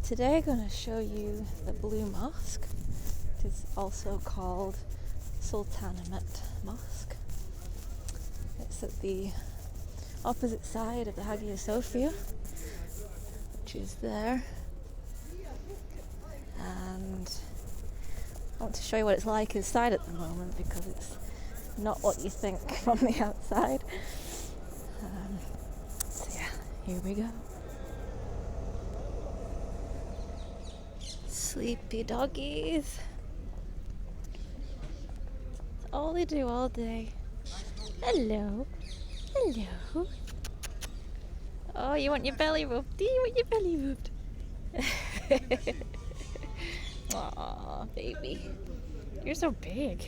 Today I'm going to show you the Blue Mosque. It is also called Sultan Ahmed Mosque. It's at the opposite side of the Hagia Sophia, which is there. And I want to show you what it's like inside at the moment because it's not what you think from the outside. So yeah, here we go. Sleepy doggies. That's all they do all day. Hello. Hello. Oh, you want your belly rubbed? Do you want your belly rubbed? Aw, baby. You're so big.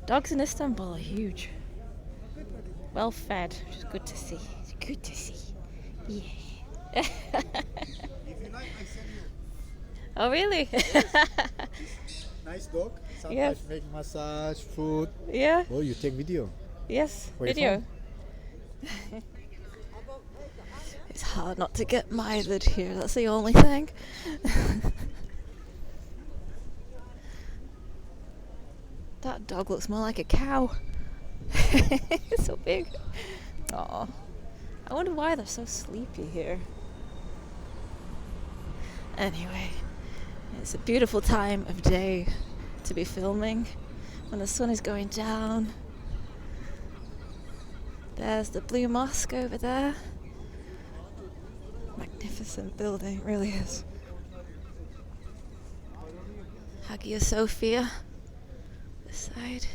Dogs in Istanbul are huge. Well fed, which is good to see. It's good to see. Yeah. If you like, I send you. Oh, really? Nice dog. Sometimes Yes. make massage, food. Yeah. Oh, you take video. Yes. Where you Video. from? It's hard not to get mithered here. That's the only thing. That dog looks more like a cow. It's so big. Aw. I wonder why they're so sleepy here. Anyway, it's a beautiful time of day to be filming when the sun is going down. There's the Blue Mosque over there. Magnificent building, it really is. Hagia Sophia, this side.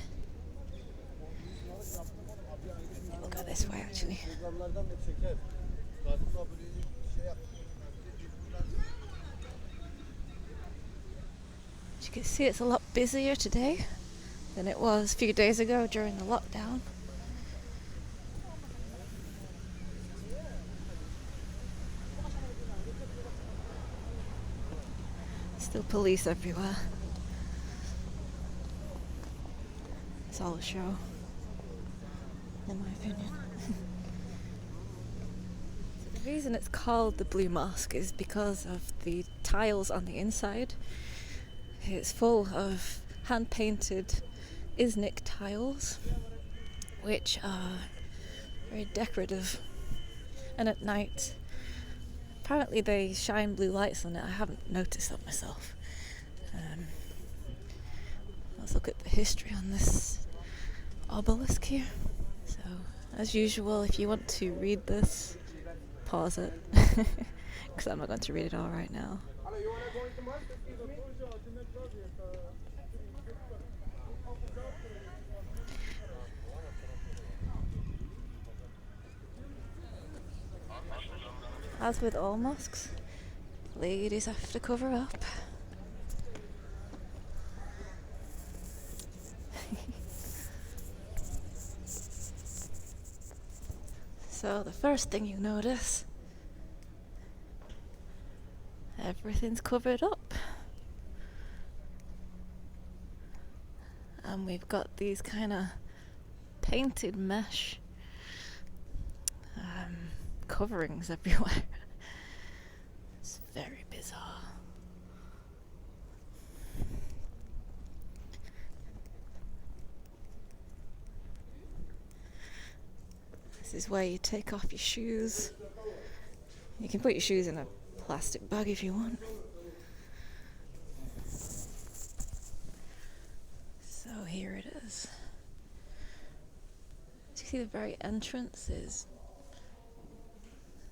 We'll go this way actually. As you can see, it's a lot busier today than it was a few days ago during the lockdown. Still police everywhere. It's all a show, in my opinion. So the reason it's called the Blue Mosque is because of the tiles on the inside. It's full of hand-painted Iznik tiles, which are very decorative. And at night, apparently they shine blue lights on it. I haven't noticed that myself. Let's look at the history on this obelisk here. So, as usual, if you want to read this, pause it, because I'm not going to read it all right now. As with all mosques, ladies have to cover up. So the first thing you notice, everything's covered up. And we've got these kind of painted mesh coverings everywhere. It's very bizarre. This is where you take off your shoes. You can put your shoes in a plastic bag if you want. So here it is. You see the very entrance is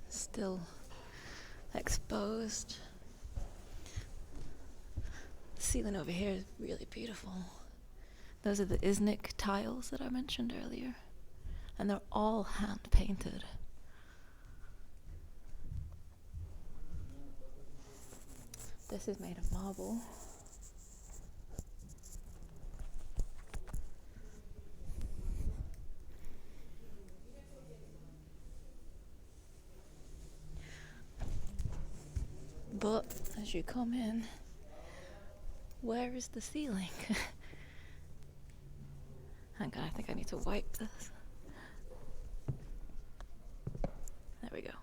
still exposed. The ceiling over here is really beautiful. Those are the Iznik tiles that I mentioned earlier. And they're all hand painted. This is made of marble. But as you come in, where is the ceiling? Hang on, I think I need to wipe this. There we go.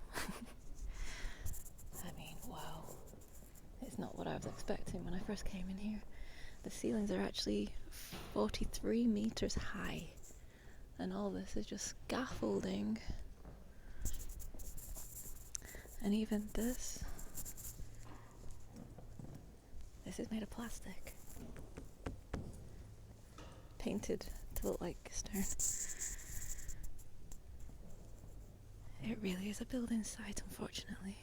I mean, wow. not what I was expecting when I first came in here. The ceilings are actually 43 meters high, and all this is just scaffolding. And even this is made of plastic, painted to look like stone. It really is a building site, unfortunately.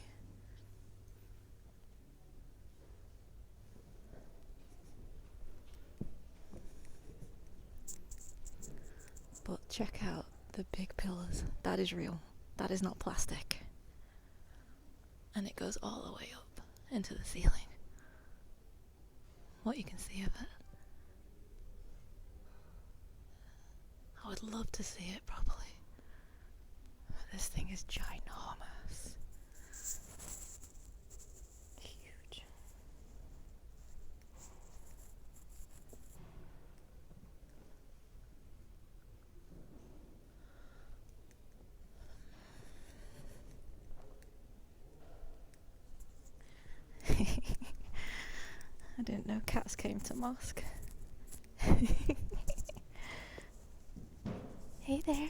But check out the big pillars. That is real. That is not plastic. And it goes all the way up into the ceiling. What you can see of it. I would love to see it properly. This thing is ginormous. Huge. I didn't know cats came to mosque. Hey there.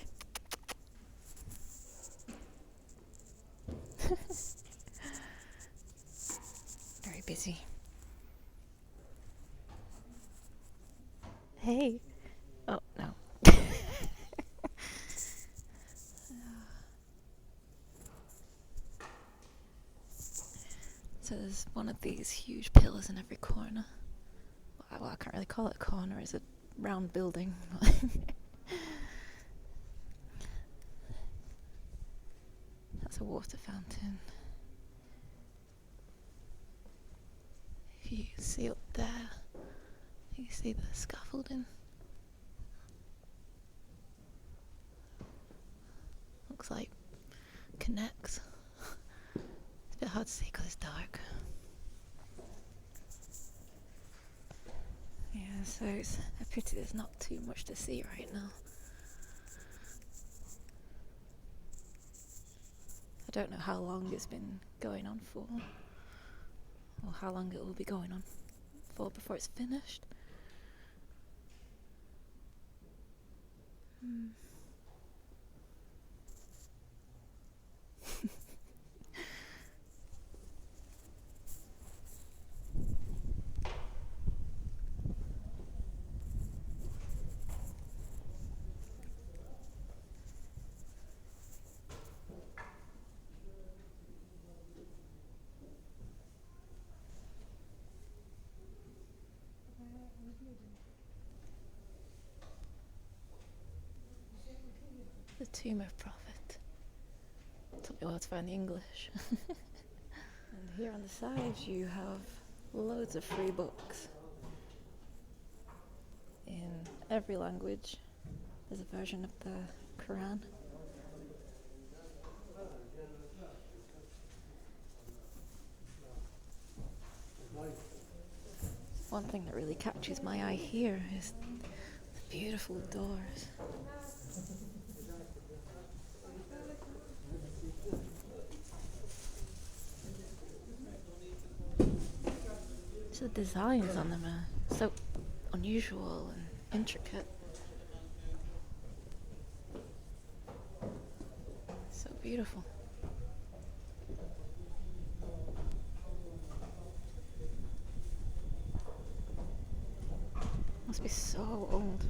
Very busy. Hey. Oh, no. So there's one of these huge pillars in every corner. Well, I can't really call it a corner, it's a round building. That's a water fountain. If you see up there, you see the scaffolding. Looks like connects. It's a bit hard to see because it's dark. Yeah, so it's a pity there's not too much to see right now. I don't know how long it's been going on for, or how long it will be going on for before it's finished. The Tomb of Prophet. Took me a while to find the English. And here on the sides you have loads of free books in every language. There's a version of the Quran. One thing that really catches my eye here is the beautiful doors. The designs on them are so unusual and intricate. So beautiful. Must be so old.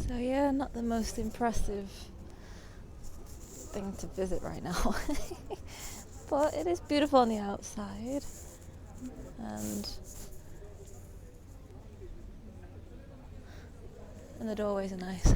So yeah, not the most impressive thing to visit right now. But it is beautiful on the outside. And the doorways are nice.